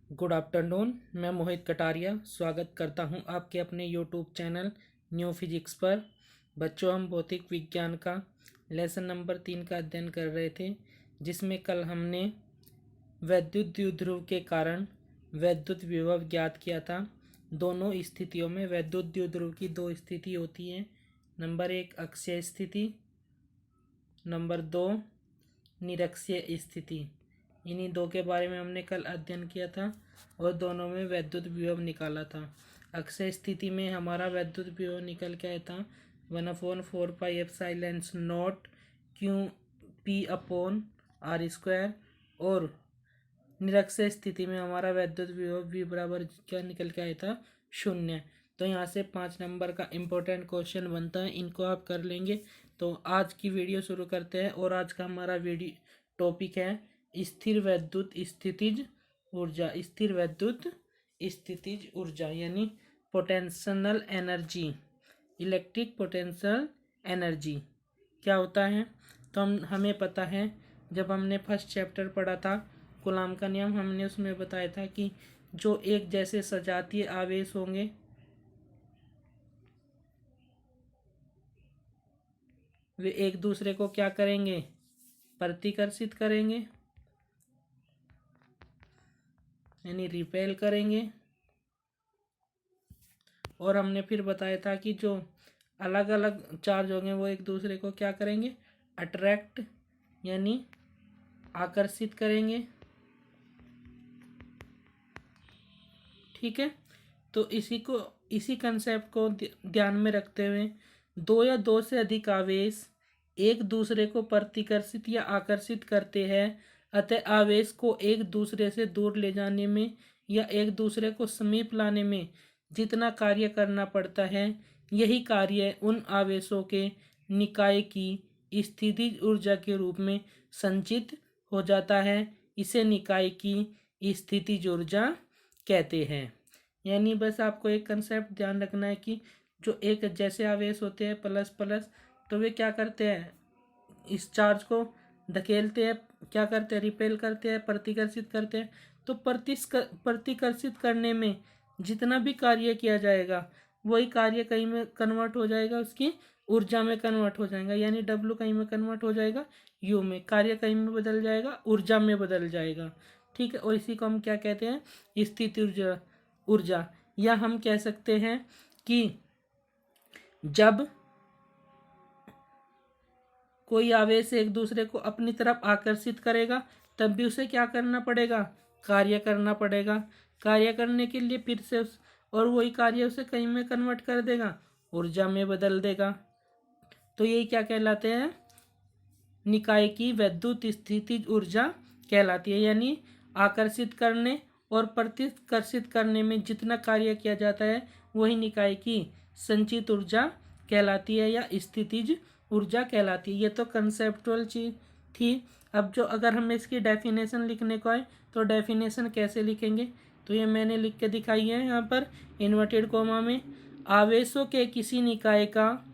Good afternoon. मैं मोहित कटारिया स्वागत करता हूं आपके अपने यूट्यूब चैनल न्यू फिजिक्स पर। बच्चों, हम भौतिक विज्ञान का लेसन नंबर 3 का अध्ययन कर रहे थे, जिसमें कल हमने वैद्युत द्विध्रुव के कारण वैद्युत विभव ज्ञात किया था। दोनों स्थितियों में वैद्युत द्विध्रुव की दो स्थिति होती हैं। नंबर 1 अक्षीय स्थिति, नंबर 2 निरक्षीय स्थिति। इन्हीं दो के बारे में हमने कल अध्ययन किया था और दोनों में वैद्युत विभव निकाला था। अक्षय स्थिति में हमारा वैद्युत विभव निकल के आया था 1/4πε0 Q p/r²। और निरक्षीय स्थिति में हमारा वैद्युत विभव v बराबर क्या निकल के आया था 0। तो यहाँ से 5 नंबर का इम्पोर्टेंट क्वेश्चन बनता है, इनको आप कर लेंगे। तो आज की वीडियो शुरू करते हैं और आज का हमारा वीडियो टॉपिक है स्थिर वैद्युत स्थितिज ऊर्जा। स्थिर वैद्युत स्थितिज ऊर्जा यानी potential energy, electric potential energy क्या होता है। तो हमें पता है, जब हमने फर्स्ट चैप्टर पढ़ा था कूलाम का नियम, हमने उसमें बताया था कि जो एक जैसे सजातीय आवेश होंगे वे एक दूसरे को क्या करेंगे, प्रतिकर्षित करेंगे यानी रिपेल करेंगे। और हमने फिर बताया था कि जो अलग अलग चार्ज होंगे वो एक दूसरे को क्या करेंगे, अट्रैक्ट यानी आकर्षित करेंगे। ठीक है, तो इसी कंसेप्ट को ध्यान में रखते हुए दो या दो से अधिक आवेश एक दूसरे को प्रतिकर्षित या आकर्षित करते हैं। अतः आवेश को एक दूसरे से दूर ले जाने में या एक दूसरे को समीप लाने में जितना कार्य करना पड़ता है, यही कार्य उन आवेशों के निकाय की स्थितिज ऊर्जा के रूप में संचित हो जाता है। इसे निकाय की स्थितिज ऊर्जा कहते हैं। यानी बस आपको एक कंसेप्ट ध्यान रखना है कि जो एक जैसे आवेश होते हैं प्लस प्लस, तो वे क्या करते हैं, इस चार्ज को धकेलते हैं, क्या करते हैं, रिपेल करते हैं, प्रतिकर्षित करते हैं। तो प्रतिकर्षित करने में जितना भी कार्य किया जाएगा वही कार्य कहीं में कन्वर्ट हो जाएगा, उसकी ऊर्जा में कन्वर्ट हो जाएगा। यानी W कहीं में कन्वर्ट हो जाएगा U में, कार्य कहीं में बदल जाएगा, ऊर्जा में बदल जाएगा। ठीक है, और इसी को हम क्या कहते हैं, स्थिति ऊर्जा। ऊर्जा या हम कह सकते हैं कि जब कोई आवेश एक दूसरे को अपनी तरफ आकर्षित करेगा तब भी उसे क्या करना पड़ेगा, कार्य करना पड़ेगा। कार्य करने के लिए फिर से और वही कार्य उसे कहीं में कन्वर्ट कर देगा, ऊर्जा में बदल देगा। तो यही क्या कहलाते हैं, निकाय की वैद्युत स्थितिज ऊर्जा कहलाती है। यानी आकर्षित करने और प्रतिकर्षित करने में जितना कार्य किया जाता है वही निकाय की संचित ऊर्जा कहलाती है या स्थितिज ऊर्जा कहलाती है। ये तो कंसेप्चुअल चीज थी। अब जो अगर हमें इसकी डेफिनेशन लिखने को आए तो डेफिनेशन कैसे लिखेंगे, तो ये मैंने लिख के दिखाई है यहाँ पर इन्वर्टेड कोमा में। आवेशों के किसी निकाय का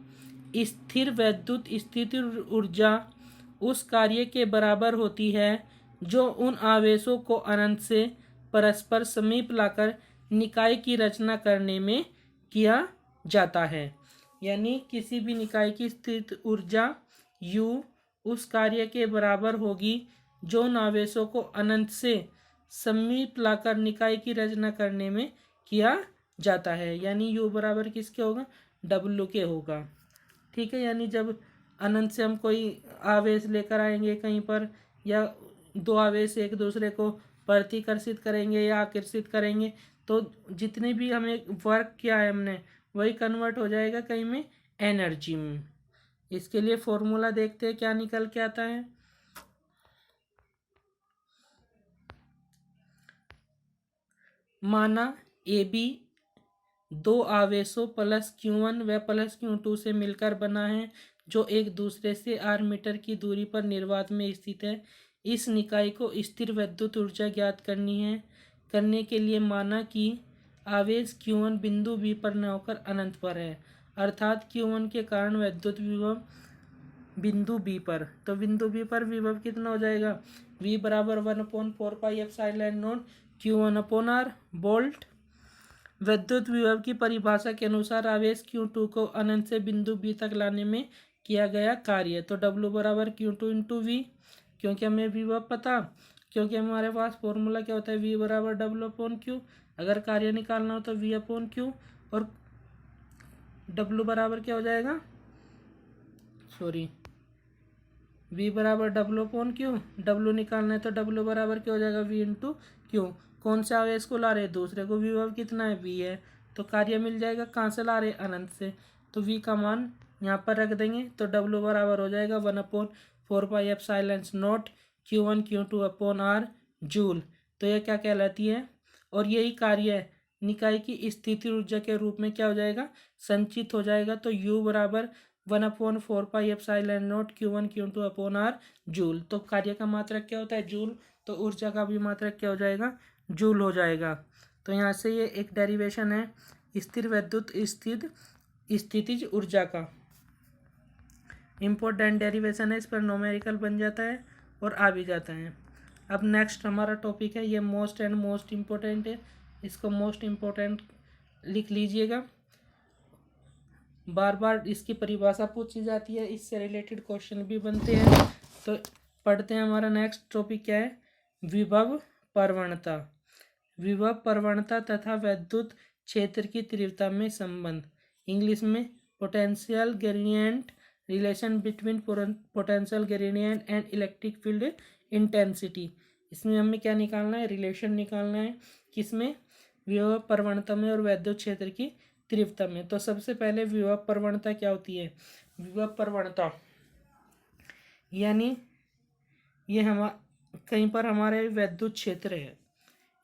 स्थिर वैद्युत स्थिति ऊर्जा उस कार्य के बराबर होती है जो उन आवेशों को अनंत से परस्पर समीप लाकर निकाय की रचना करने में किया जाता है। यानी किसी भी निकाय की स्थित ऊर्जा U उस कार्य के बराबर होगी जो उन आवेशों को अनंत से समीप लाकर निकाय की रचना करने में किया जाता है। यानी U बराबर किसके होगा, W के होगा। ठीक है, यानी जब अनंत से हम कोई आवेश लेकर आएंगे कहीं पर, या दो आवेश एक दूसरे को प्रतिकर्षित करेंगे या आकर्षित करेंगे, तो जितने भी हमें वर्क किया है हमने वही कन्वर्ट हो जाएगा कहीं में एनर्जी में। इसके लिए फॉर्मूला देखते हैं क्या निकल के आता है। माना AB दो आवेशों +Q1 व +Q2 से मिलकर बना है, जो एक दूसरे से r मीटर की दूरी पर निर्वात में स्थित है। इस निकाय को स्थिर वैद्युत ऊर्जा ज्ञात करने के लिए माना कि आवेश Q1 बिंदु B पर न होकर अनंत पर है, अर्थात Q1 के कारण वैद्युत विभव बिंदु B पर, तो बिंदु B पर विभव कितना हो जाएगा, V बराबर 1/4πε0 Q1/r बोल्ट। विद्युत विभव की परिभाषा के अनुसार आवेश Q2 को अनंत से बिंदु B तक लाने में किया गया कार्य, तो W बराबर Q2 × V, क्योंकि हमें विभव पता, क्योंकि हमारे पास फॉर्मूला क्या होता है V बराबर W/Q। अगर कार्य निकालना हो तो V/Q, और W बराबर क्या हो जाएगा, V बराबर W/Q। W निकालना है तो W बराबर क्या हो जाएगा V/Q। कौन से आवेश को ला रहे हैं, दूसरे को। विभव कितना है, V है, तो कार्य मिल जाएगा। कहाँ से ला रहे हैं, अनंत से, तो V का मान यहाँ पर रख देंगे, तो W बराबर हो जाएगा 1/4πε0 Q1 Q2/r जूल। तो यह क्या कहलाती है, और यही कार्य है निकाय की स्थितिज ऊर्जा के रूप में क्या हो जाएगा, संचित हो जाएगा। तो U बराबर 1/4πε0 Q1 Q2/r जूल। तो कार्य का मात्रक क्या होता है, जूल, तो ऊर्जा का भी मात्रक क्या हो जाएगा, जूल हो जाएगा। तो यहाँ से ये एक डेरिवेशन है स्थिर विद्युत स्थितिज ऊर्जा का, इम्पोर्टेंट डेरिवेशन है, इस पर न्यूमेरिकल बन जाता है और आ भी जाता है। अब नेक्स्ट हमारा टॉपिक है, ये मोस्ट एंड मोस्ट इम्पोर्टेंट है, इसको मोस्ट इम्पोर्टेंट लिख लीजिएगा। बार बार इसकी परिभाषा पूछी जाती है, इससे रिलेटेड क्वेश्चन भी बनते हैं। तो पढ़ते हैं, हमारा नेक्स्ट टॉपिक क्या है, विभव प्रवणता। विभव प्रवणता तथा विद्युत क्षेत्र की तीव्रता में संबंध, इंग्लिश में potential gradient, relation between potential gradient and electric field intensity. इसमें हमें क्या निकालना है, रिलेशन निकालना है, किसमें, विभव प्रवणता में और विद्युत क्षेत्र की तीव्रता में। तो सबसे पहले विभव प्रवणता क्या होती है, विभव प्रवणता यानी ये कहीं पर हमारे विद्युत क्षेत्र है,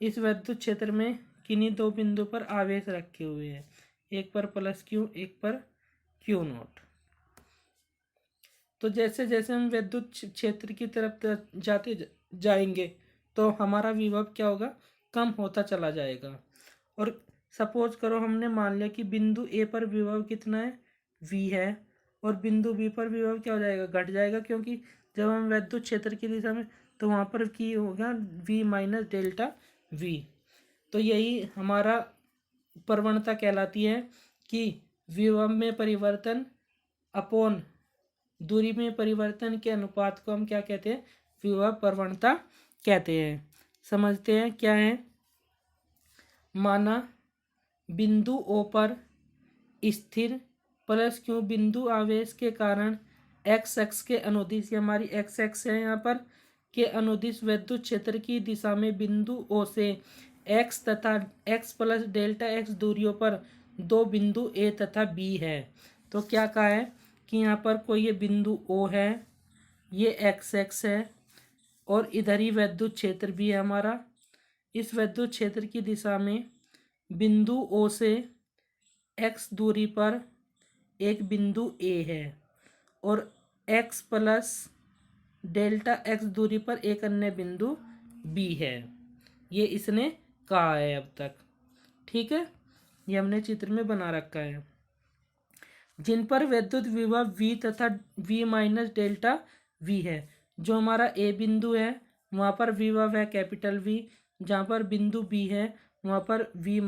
इस विद्युत क्षेत्र में किन्हीं दो बिंदु पर आवेश रखे हुए हैं, एक पर +Q, एक पर Q0। तो जैसे जैसे हम विद्युत क्षेत्र की तरफ जाते जाएंगे तो हमारा विभव क्या होगा, कम होता चला जाएगा। और सपोज करो हमने मान लिया कि बिंदु ए पर विभव कितना है, V है, और बिंदु बी पर विभव क्या हो जाएगा, घट जाएगा, क्योंकि जब हम विद्युत क्षेत्र की दिशा में, तो वहाँ पर की होगा V - डेल्टा V। तो यही हमारा प्रवणता कहलाती है कि विभव में परिवर्तन अपॉन दूरी में परिवर्तन के अनुपात को हम क्या कहते हैं, विभव प्रवणता कहते हैं। समझते हैं क्या है। माना बिंदु O पर स्थिर +Q बिंदु आवेश के कारण x अक्ष के अनुदिश, हमारी x अक्ष है यहाँ पर, के अनुदिश विद्युत क्षेत्र की दिशा में बिंदु O से x तथा x + डेल्टा x दूरियों पर दो बिंदु A तथा B है। तो क्या कहा है कि यहाँ पर कोई ये बिंदु O है, ये x अक्ष है, और इधर ही विद्युत क्षेत्र भी है हमारा। इस विद्युत क्षेत्र की दिशा में बिंदु O से x दूरी पर एक बिंदु A है, और x + डेल्टा x दूरी पर एक अन्य बिंदु B है। ये इसने कहा है अब तक, ठीक है, ये हमने चित्र में बना रखा है। जिन पर विद्युत विभव V तथा V - डेल्टा V है। जो हमारा A बिंदु है वहाँ पर विभव है कैपिटल V, जहाँ पर बिंदु B है वहाँ पर V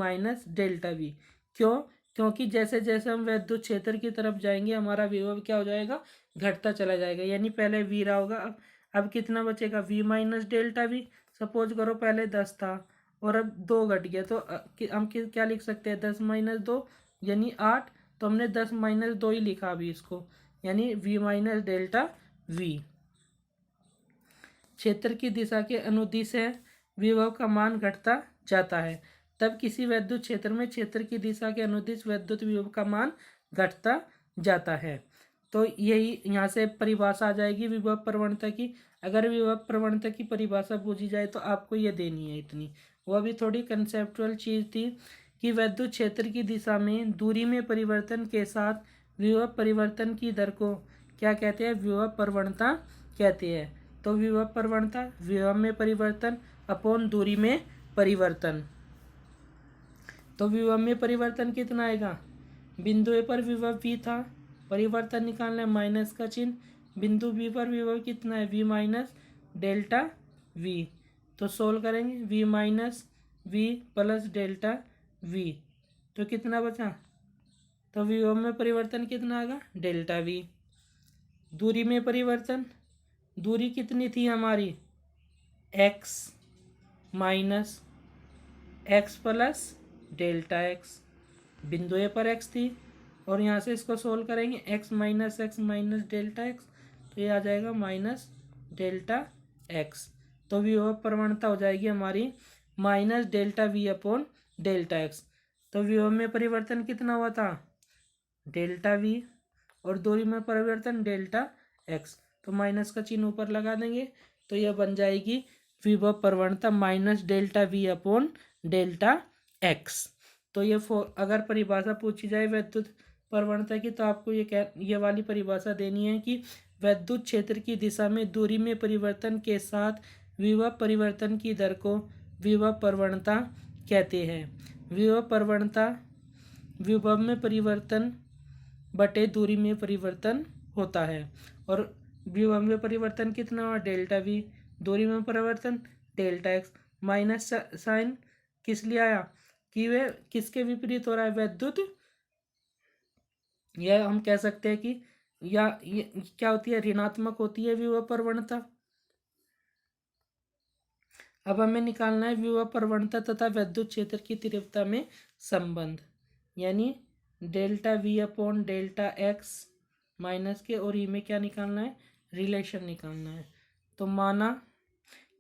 - डेल्टा V। क्यों, क्योंकि जैसे जैसे हम विद्युत क्षेत्र की तरफ जाएंगे हमारा विभव क्या हो जाएगा, घटता चला जाएगा। यानी पहले V रहा होगा, अब कितना बचेगा, V - डेल्टा V। सपोज करो पहले 10 था और अब 2 घट गया, तो हम क्या लिख सकते हैं, 10 - 2 यानी 8। तो हमने 10 - 2 ही लिखा अभी इसको, यानी V - डेल्टा V। क्षेत्र की दिशा के अनुदिश है, विभव का मान घटता जाता है। तब किसी विद्युत क्षेत्र में क्षेत्र की दिशा के अनुदिश विद्युत विभव का मान घटता जाता है। तो यही यहाँ से परिभाषा आ जाएगी विभव प्रवणता की। अगर विभव प्रवणता की परिभाषा पूछी जाए तो आपको ये देनी है इतनी। वह भी थोड़ी कंसेप्चुअल चीज़ थी कि विद्युत क्षेत्र की दिशा में दूरी में परिवर्तन के साथ विभव परिवर्तन की दर को क्या कहते हैं, विभव प्रवणता कहते हैं। तो विभव प्रवणता विभव में परिवर्तन अपॉन दूरी में परिवर्तन। तो विभव में परिवर्तन कितना आएगा, बिंदु ए पर विभव V था, परिवर्तन निकालना है माइनस का चिन्ह। बिंदु B पर विभव कितना है, V - डेल्टा वी। तो सोल्व करेंगे V minus V plus delta V, तो कितना बचा, तो विभव में परिवर्तन कितना आएगा डेल्टा वी। दूरी में परिवर्तन, दूरी कितनी थी हमारी x minus x plus delta x, बिंदु ए पर एक्स थी और यहाँ से इसको सोल्व करेंगे एक्स माइनस डेल्टा एक्स, तो ये आ जाएगा माइनस डेल्टा एक्स। तो विभव प्रवणता हो जाएगी हमारी minus delta we upon delta x. तो विभव में परिवर्तन कितना हुआ था डेल्टा वी और दूरी में परिवर्तन डेल्टा एक्स, तो माइनस का चिन्ह ऊपर लगा देंगे, तो यह बन जाएगी विभव प्रवणता minus delta we upon delta x. तो ये अगर परिभाषा पूछी जाए विद्युत प्रवणता की, तो आपको ये वाली परिभाषा देनी है कि विद्युत क्षेत्र की दिशा में दूरी में परिवर्तन के साथ विभव परिवर्तन की दर को विभव प्रवणता कहते हैं। विभव प्रवणता विभव में परिवर्तन बटे दूरी में परिवर्तन होता है, और विभव में परिवर्तन कितना हुआ डेल्टा वी, दूरी में परिवर्तन डेल्टा एक्स। माइनस साइन किस लिए आया कि वे किसके विपरीत हो रहा है विद्युत, यह हम कह सकते हैं कि या ये क्या होती है ऋणात्मक होती है विभव प्रवणता। अब हमें निकालना है विभव प्रवणता तथा विद्युत क्षेत्र की तीव्रता में संबंध, यानी delta we upon delta x minus के, और ई में क्या निकालना है रिलेशन निकालना है। तो माना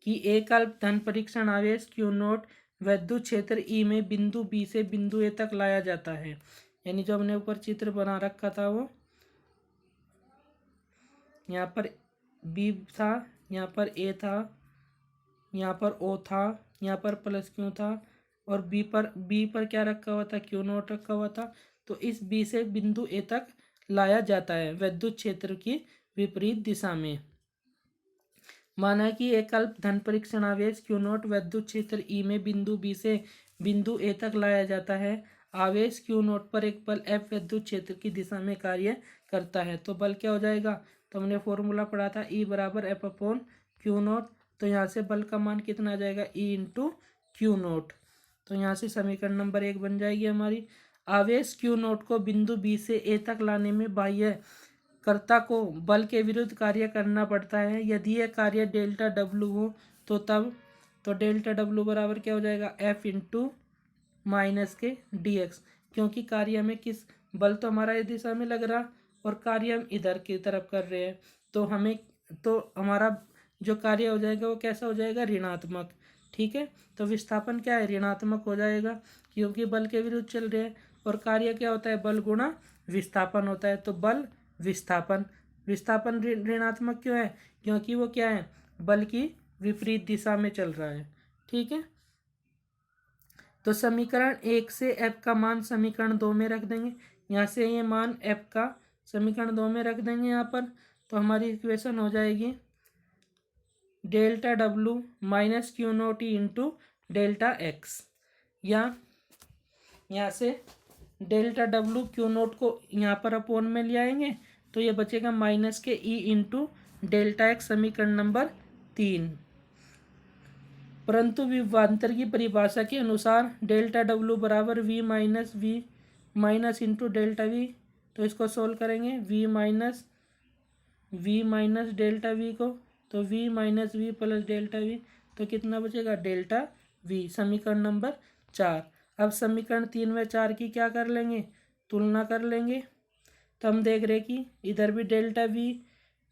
कि एक अल्प धन परीक्षण आवेश क्यू नोट विद्युत क्षेत्र ई में बिंदु बी से बिंदु ए तक लाया जाता है, यानी जो हमने ऊपर चित्र बना रखा था वो यहाँ पर बी था, यहाँ पर ए था, यहाँ पर ओ था, यहाँ पर प्लस क्यू था, और बी पर क्या रखा हुआ था क्यू नोट रखा हुआ था। तो इस बी से बिंदु ए तक लाया जाता है विद्युत क्षेत्र की विपरीत दिशा में। माना कि एक अल्प धन परीक्षण आवेश क्यू नोट विद्युत क्षेत्र ई में बिंदु बी से बिंदु ए तक लाया जाता है। आवेश क्यू नोट पर एक बल एफ विद्युत क्षेत्र की दिशा में कार्य करता है। तो बल क्या हो जाएगा, तो हमने फॉर्मूला पढ़ा था ई बराबर एफ अपॉन क्यू नोट। तो यहाँ से बल का मान कितना आ जाएगा ई इंटू क्यू नोट। तो यहाँ से समीकरण नंबर 1 बन जाएगी हमारी। आवेश क्यू नोट को बिंदु बी से ए तक लाने में बाह्य कर्ता को बल के विरुद्ध कार्य करना पड़ता है। यदि यह कार्य डेल्टा डब्लू हो तो डेल्टा डब्लू बराबर क्या हो जाएगा एफ इंटू माइनस के डी एक्स, क्योंकि कार्य में किस बल तो हमारा इस दिशा में लग रहा और कार्य हम इधर की तरफ कर रहे हैं, तो हमारा जो कार्य हो जाएगा वो कैसा हो जाएगा ऋणात्मक। ठीक है, तो विस्थापन क्या है ऋणात्मक हो जाएगा, क्योंकि बल के विरुद्ध चल रहे हैं, और कार्य क्या होता है बल गुणा विस्थापन होता है। तो बल विस्थापन ऋणात्मक क्यों है, क्योंकि वो क्या है बल की विपरीत दिशा में चल रहा है। ठीक है, तो समीकरण 1 से एफ का मान समीकरण 2 में रख देंगे। यहाँ से ये मान एफ का समीकरण 2 में रख देंगे यहाँ पर, तो हमारी इक्वेशन हो जाएगी delta W minus Q note ई इंटू डेल्टा एक्स, या यहाँ से डेल्टा डब्लू क्यू नोट को यहाँ पर अपोन में ले आएंगे, तो ये बचेगा माइनस के ई इंटू डेल्टा एक्स समीकरण नंबर 3। परंतु विभवांतर की परिभाषा के अनुसार डेल्टा डब्लू बराबर V minus into delta V. तो इसको सोल्व करेंगे वी माइनस डेल्टा वी को, तो V minus V plus delta V, तो कितना बचेगा डेल्टा वी समीकरण नंबर 4। अब समीकरण 3 व 4 की क्या कर लेंगे तुलना कर लेंगे, तो हम देख रहे कि इधर भी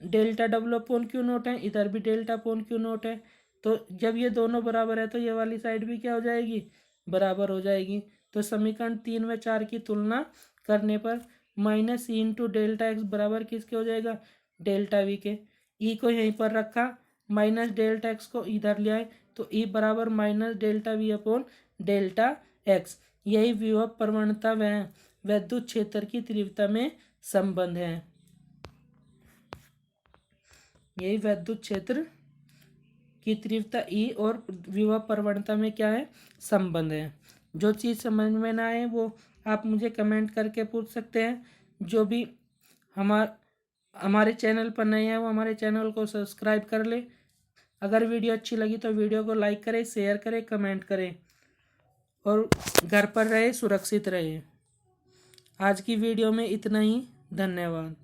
delta W upon Q note है, इधर भी डेल्टा अपोन क्यू नोट है। तो जब ये दोनों बराबर है तो ये वाली साइड भी क्या हो जाएगी बराबर हो जाएगी। तो समीकरण 3 व 4 की तुलना करने पर माइनस ई इंटू डेल्टा एक्स बराबर किसके हो जाएगा डेल्टा वी के। ई को यहीं पर रखा, माइनस डेल्टा एक्स को इधर ले आए, तो ई बराबर minus delta we upon delta x. यही विभव प्रवणता व विद्युत क्षेत्र की तीव्रता में संबंध है। यही विद्युत क्षेत्र की तीव्रता ई और विभव प्रवणता में क्या है संबंध है। जो चीज़ समझ में ना आए वो आप मुझे कमेंट करके पूछ सकते हैं। जो भी हमारे चैनल पर नए हैं वो हमारे चैनल को सब्सक्राइब कर ले अगर वीडियो अच्छी लगी तो वीडियो को लाइक करें, शेयर करें, कमेंट करें और घर पर रहे, सुरक्षित रहे। आज की वीडियो में इतना ही। धन्यवाद।